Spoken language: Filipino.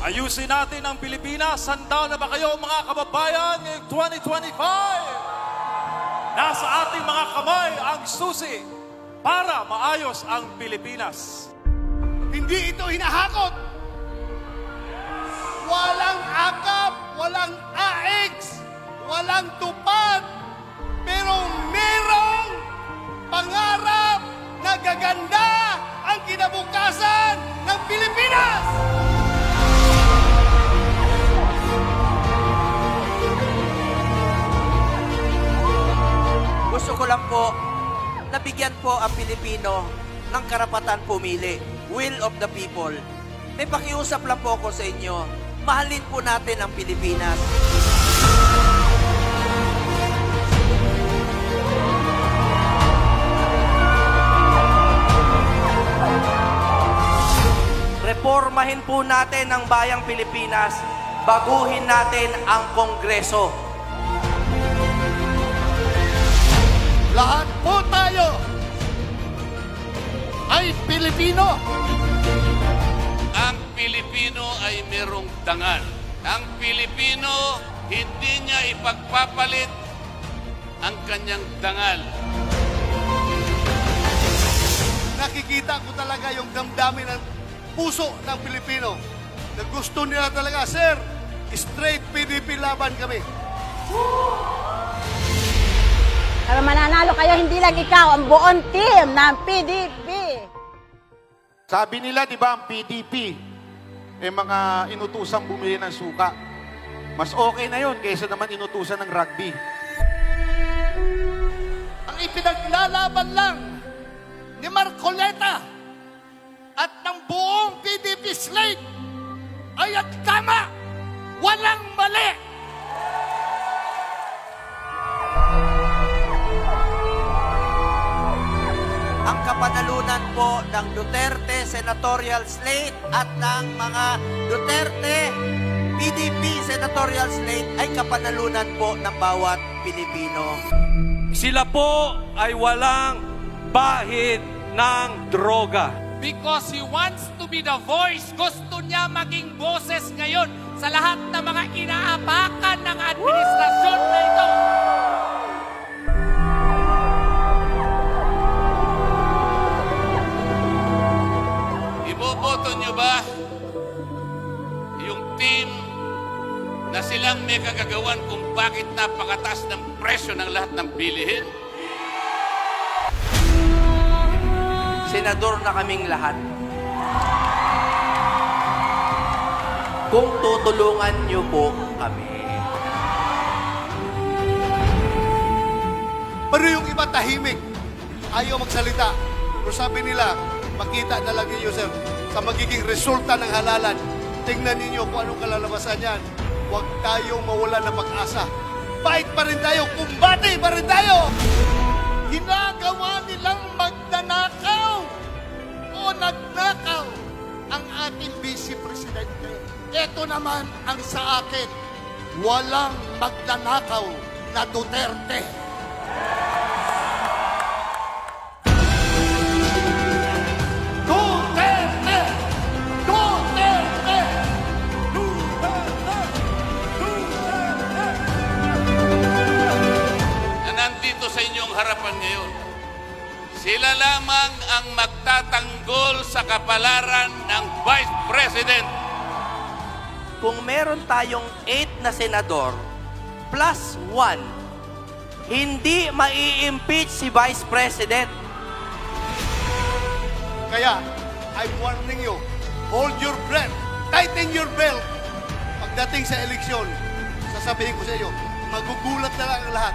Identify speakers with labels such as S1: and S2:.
S1: Ayusin natin ang Pilipinas. Handa na ba kayo mga kababayan ngayong 2025? Nasa ating mga kamay ang susi para maayos ang Pilipinas.
S2: Hindi ito hinahakot. Walang akap, walang AX, walang tupad. Pero merong pangarap na gaganda ang kinabukasan ng Pilipinas!
S3: Gusto ko lang po, nabigyan po ang Pilipino ng karapatan pumili. Will of the people. May pakiusap lang po ako sa inyo. Mahalin po natin ang Pilipinas. Reformahin po natin ang bayang Pilipinas. Baguhin natin ang Kongreso.
S2: Lahat po tayo ay Pilipino.
S4: Ang Pilipino ay merong dangal. Ang Pilipino, hindi niya ipagpapalit ang kanyang dangal.
S2: Nakikita ko talaga yung damdamin ng puso ng Pilipino na gusto nila talaga, sir, straight PDP laban kami.
S5: Para mananalo kayo, hindi lang ikaw, ang buong team ng PDP.
S6: Sabi nila, di ba, ang PDP, mga inutusang bumili ng suka. Mas okay na yun kaysa naman inutusan ng rugby.
S2: Ang ipinaglalaban lang ni Marcoleta at ng buong PDP slate ay ang tama, walang mali.
S3: Ang kapanalunan po ng Duterte Senatorial Slate at ng mga Duterte PDP Senatorial Slate ay kapanalunan po ng bawat Pilipino.
S7: Sila po ay walang bahid ng droga.
S8: Because he wants to be the voice. Gusto niya maging boses ngayon sa lahat ng mga inaapakan ng administrasyon na ito.
S4: Iboboto niyo ba yung team na silang may kagagawan kung bakit napakataas ng presyo ng lahat ng bilihin?
S3: Senador na kaming lahat. Kung tutulungan niyo po kami.
S2: Pero yung iba tahimik, ayaw magsalita. Pero sabi nila, makita na lang ninyo, sir, sa magiging resulta ng halalan. Tingnan ninyo kung anong kalalabasan yan. Huwag tayong mawala ng pag-asa. Fight pa rin tayo, kumbate pa rin tayo! Ginagawa nilang magnanakaw o nagnakaw ang ating Vice Presidente. Ito naman ang sa akin, walang magnanakaw na Duterte. Duterte! Duterte!
S4: Na nandito sa inyong harapan ngayon, sila lamang ang magtatanggol sa kapalaran ng Vice President.
S3: Kung meron tayong 8 na senador plus 1, hindi mai-impeach si Vice President.
S2: Kaya, I'm warning you, hold your breath, tighten your belt. Pagdating sa eleksyon, sasabihin ko sa iyo, magugulat na lang ang lahat.